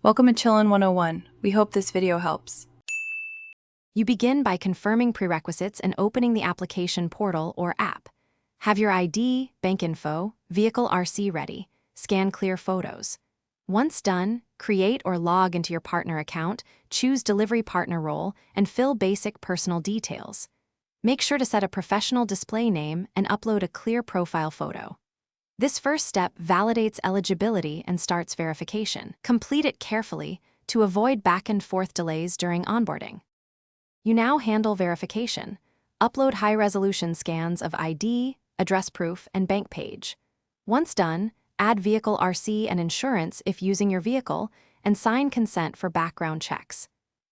Welcome to Chillin' 101. We hope this video helps. You begin by confirming prerequisites and opening the application portal or app. Have your ID, bank info, vehicle RC ready. Scan clear photos. Once done, create or log into your partner account, choose Delivery Partner role, and fill basic personal details. Make sure to set a professional display name and upload a clear profile photo. This first step validates eligibility and starts verification. Complete it carefully to avoid back-and-forth delays during onboarding. You now handle verification. Upload high-resolution scans of ID, address proof, and bank page. Once done, add vehicle RC and insurance if using your vehicle, and sign consent for background checks.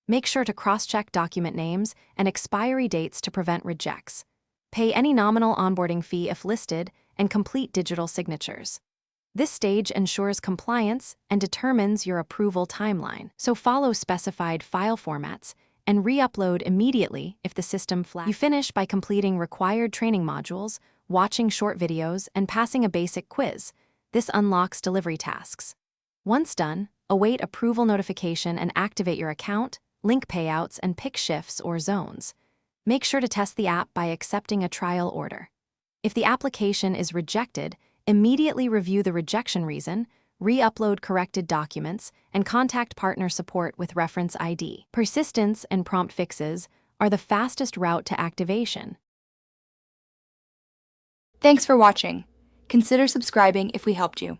Make sure to cross-check document names and expiry dates to prevent rejects. Pay any nominal onboarding fee if listed, and complete digital signatures. This stage ensures compliance and determines your approval timeline, so follow specified file formats and re-upload immediately if the system flags. You finish by completing required training modules, watching short videos, and passing a basic quiz. This unlocks delivery tasks. Once done, await approval notification and activate your account, link payouts, and pick shifts or zones. Make sure to test the app by accepting a trial order. If the application is rejected, immediately review the rejection reason, re-upload corrected documents, and contact partner support with reference ID. Persistence and prompt fixes are the fastest route to activation. Thanks for watching. Consider subscribing if we helped you.